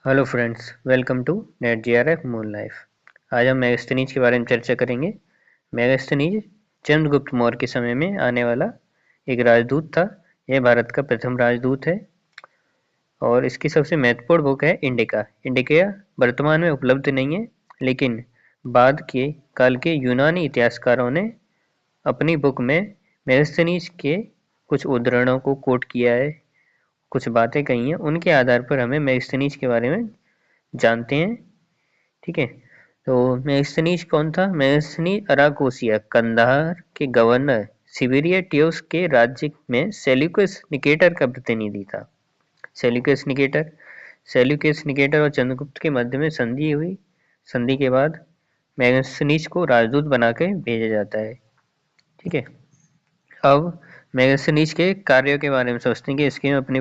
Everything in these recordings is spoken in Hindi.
Hello friends, welcome to NET JRF moon life. आज हम मेगास्थनीज के बारे में चर्चा करेंगे। मेगास्थनीज चंद्रगुप्त मौर्य के समय में आने वाला एक राजदूत था। यह भारत का प्रथम राजदूत है और इसकी सबसे महत्वपूर्ण बुक है इंडिका। इंडिका वर्तमान में उपलब्ध नहीं है, लेकिन बाद के काल के यूनानी इतिहासकारों ने अपनी बुक में मेगास्थनीज के कुछ उद्धरणों को कोट किया है, कुछ बातें कही हैं। उनके आधार पर हमें मेगास्थनीज के बारे में जानते हैं। ठीक है, तो मेगास्थनीज कौन था? मेगास्थनीज अराकोसिया कंदाहार के गवर्नर सिबेरिया टियोस के राज्य में सेल्यूकस निकेटर का प्रतिनिधि था। सेल्यूकस निकेटर और चंद्रगुप्त के मध्य में संधि हुई। संधि के बाद मेगास्थनीज को राजदूत बनाकर भेजा जाता है। ठीक है, अब मेगास्थनीज के कार्यों के बारे में सोचते हैं कि इसके अपनी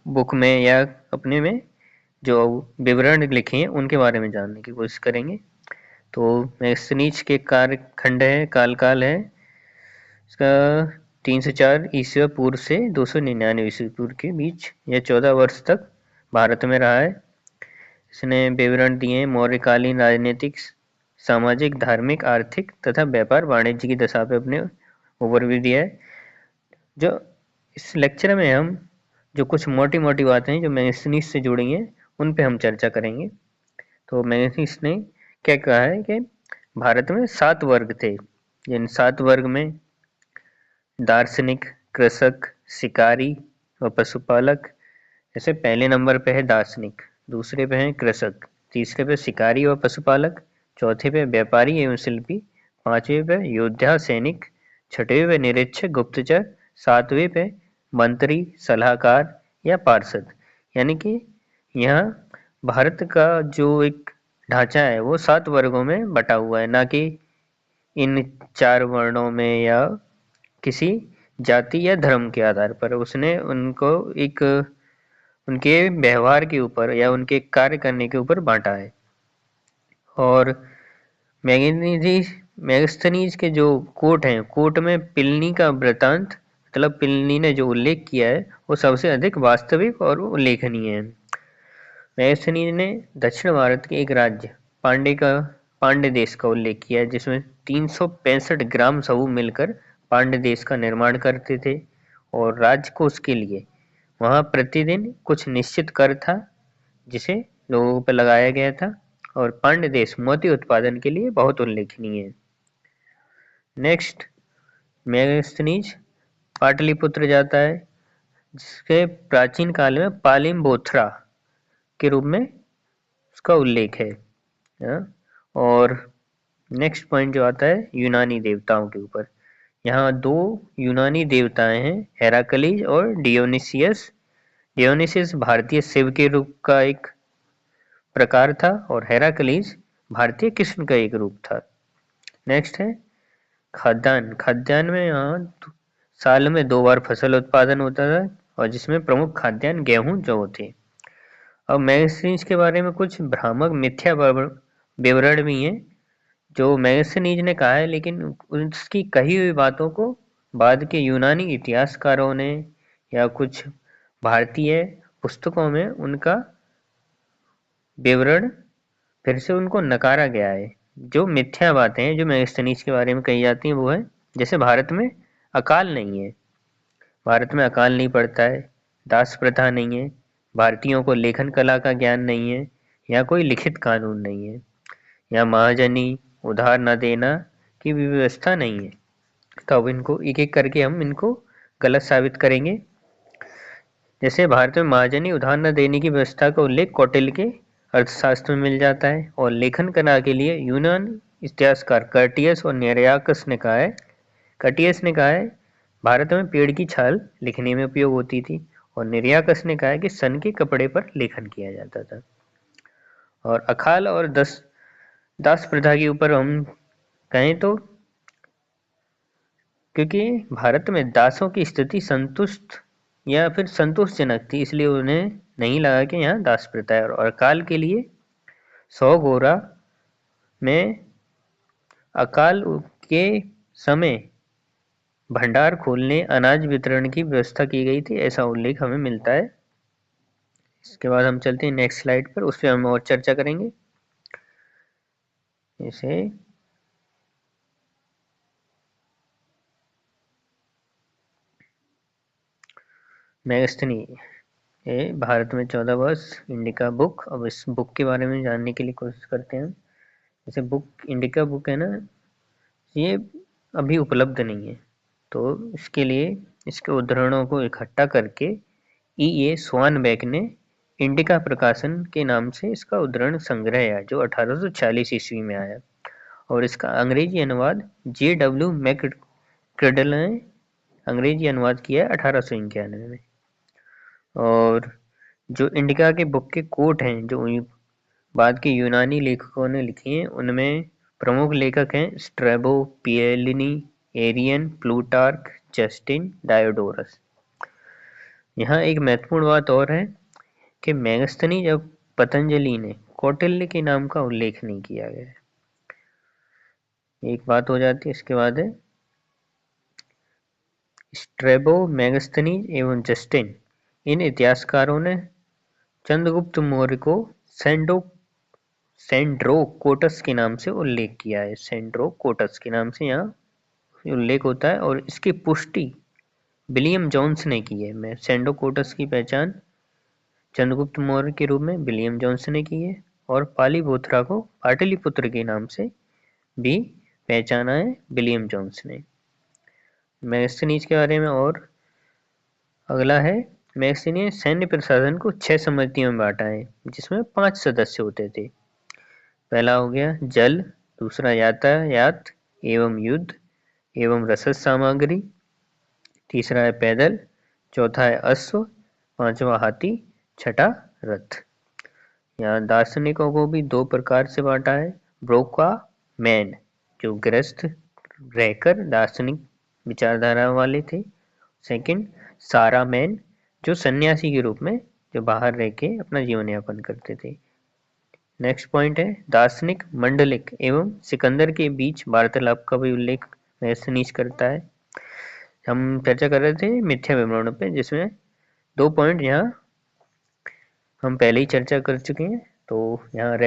बुक में या अपने में जो विवरण लिखे हैं उनके बारे में जानने की कोशिश करेंगे। तो मेगास्थनीज के कार्यखंड है, काल है इसका 304 ईस्वी पूर्व से 299 ईस्वी पूर्व के बीच। यह 14 वर्ष तक भारत में रहा है। इसने विवरण दिए मौर्यकालीन राजनीतिक, सामाजिक, धार्मिक, आर्थिक तथा व्यापार वाणिज्य की दशा पे अपने ओवरव्यू दिया है। जो इस लेक्चर में हम जो कुछ मोटी मोटी बातें हैं जो मेगास्थनीज से जुड़ी हैं उन पे हम चर्चा करेंगे। तो मेगास्थनीज ने क्या कहा है कि भारत में 7 वर्ग थे। जिन 7 वर्ग में दार्शनिक, कृषक, शिकारी व पशुपालक। जैसे पहले नंबर पे है दार्शनिक, दूसरे पे है कृषक, तीसरे पे शिकारी व पशुपालक, चौथे पे व्यापारी एवं शिल्पी, पांचवे पे योद्धा सैनिक, छठवें पे निरीक्षक गुप्तचर, सातवें पे मंत्री सलाहकार या पार्षद। यानी कि यहाँ भारत का जो एक ढांचा है वो 7 वर्गों में बटा हुआ है, ना कि इन 4 वर्णों में या किसी जाति या धर्म के आधार पर। उसने उनको एक उनके व्यवहार के ऊपर या उनके कार्य करने के ऊपर बांटा है। और मेगास्थनीज के जो कोट हैं, कोट में पिलनी का वृतांत, मतलब पिलनी ने जो उल्लेख किया है वो सबसे अधिक वास्तविक और उल्लेखनीय है। मेगास्थनीज ने दक्षिण भारत के एक राज्य पांड्य देश का उल्लेख किया है, जिसमें 365 ग्राम समूह मिलकर पांड्य देश का निर्माण करते थे। और राजकोष के लिए वहां प्रतिदिन कुछ निश्चित कर था जिसे लोगों पर लगाया गया था। और पांड्य देश मोती उत्पादन के लिए बहुत उल्लेखनीय है। नेक्स्ट, मेगास्थनीज पाटलिपुत्र जाता है, जिसके प्राचीन काल में पालिम-बोथरा के रूप में उसका उल्लेख है। और नेक्स्ट पॉइंट जो आता है यूनानी देवताओं के ऊपर। यहाँ 2 यूनानी देवताएं हैं, हेराक्लीज और डियोनिसियस। डियोनिसियस भारतीय शिव के रूप का एक प्रकार था और हेराक्लीज भारतीय कृष्ण का एक रूप था। नेक्स्ट है खाद्यान्न। खाद्यान्न में यहाँ साल में 2 बार फसल उत्पादन होता था और जिसमें प्रमुख खाद्यान्न गेहूं, जौ थे। अब मेगास्थनीज के बारे में कुछ भ्रामक मिथ्या विवरण भी हैं जो मेगास्थनीज ने कहा है, लेकिन उसकी कही हुई बातों को बाद के यूनानी इतिहासकारों ने या कुछ भारतीय पुस्तकों में उनका विवरण फिर से उनको नकारा गया है। जो मिथ्या बातें हैं जो मेगास्थनीज के बारे में कही जाती हैं वो है, जैसे भारत में अकाल नहीं है, भारत में अकाल नहीं पड़ता है, दास प्रथा नहीं है, भारतीयों को लेखन कला का ज्ञान नहीं है, या कोई लिखित कानून नहीं है, या महाजनी उधार न देना की भी व्यवस्था नहीं है। तो अब इनको एक एक करके हम इनको गलत साबित करेंगे। जैसे भारत में महाजनी उधार न देने की व्यवस्था का उल्लेख कौटिल्य के अर्थशास्त्र में मिल जाता है। और लेखन कला के लिए यूनान इतिहासकार कर्टियस और निरयाकस ने कहा है, कर्टियस ने कहा है भारत में पेड़ की छाल लिखने में उपयोग होती थी, और निरयाकस ने कहा है कि सन के कपड़े पर लेखन किया जाता था। और अकाल और दास प्रथा के ऊपर हम कहें तो क्योंकि भारत में दासों की स्थिति संतुष्ट या फिर संतोषजनक थी, इसलिए उन्हें नहीं लगा कि यहाँ दास प्रथा है। और अकाल के लिए 100 गोरा में अकाल के समय भंडार खोलने, अनाज वितरण की व्यवस्था की गई थी, ऐसा उल्लेख हमें मिलता है इसके बाद हम चलते हैं नेक्स्ट स्लाइड पर, उस पर हम और चर्चा करेंगे। जैसे मेगास्थनी, ये भारत में 14 वर्ष इंडिका बुक। अब इस बुक के बारे में जानने के लिए कोशिश करते हैं। जैसे बुक, इंडिका बुक है ना, ये अभी उपलब्ध नहीं है, तो इसके लिए इसके उद्धरणों को इकट्ठा करके E.A. स्वानबैक ने इंडिका प्रकाशन के नाम से इसका उद्धरण संग्रह है, जो 1840 ईस्वी में आया, और इसका अंग्रेजी अनुवाद J.W. मैकग्रिडल ने अंग्रेजी अनुवाद किया है 1891 में। और जो इंडिका के बुक के कोट हैं, जो बाद के यूनानी लेखकों ने लिखे हैं, उनमें प्रमुख लेखक हैं स्ट्रैबो, पिएलिनी, एरियन, प्लूटार्क, जस्टिन, डायोडोरस। यहाँ एक महत्वपूर्ण बात और है कि मेगास्थनी जब पतंजलि ने कौटिल्य के नाम का उल्लेख नहीं किया गया है, एक बात हो जाती है। इसके बाद है स्ट्रैबो, मेगास्थनीज एवं जस्टिन, इन इतिहासकारों ने चंद्रगुप्त मौर्य को सेंड्रोकोटस के नाम से उल्लेख किया है। सेंड्रोकोटस के नाम से यहाँ उल्लेख होता है, और इसकी पुष्टि विलियम जोन्स ने की है। मैं सेंड्रोकोटस की पहचान चंद्रगुप्त मौर्य के रूप में विलियम जोन्स ने की है, और पालीबोथरा को पाटलिपुत्र के नाम से भी पहचाना है विलियम जोन्स ने। मेगास्थनीज के बारे में और अगला है, मेगास्थनी ने सैन्य प्रशासन को 6 समितियों में बांटा है, जिसमें 5 सदस्य होते थे। पहला हो गया जल, दूसरा यातायात एवं युद्ध एवं रसद सामग्री, तीसरा है पैदल, चौथा है अश्व, पांचवा हाथी, छठा रथ। यहाँ दार्शनिकों को भी 2 प्रकार से बांटा है। ब्रोका मैन, जो गृहस्थ रहकर दार्शनिक विचारधारा वाले थे। सेकंड सारा मैन, जो सन्यासी के रूप में जो बाहर रह के अपना जीवन यापन करते थे। नेक्स्ट पॉइंट है दार्शनिक मंडलिक एवं सिकंदर के बीच वार्तालाप का भी उल्लेख मेगास्थनीज करता है। हम चर्चा कर रहे थे मिथ्या विवरणों पे, जिसमें 2 पॉइंट यहाँ हम पहले ही चर्चा कर चुके हैं, तो यहाँ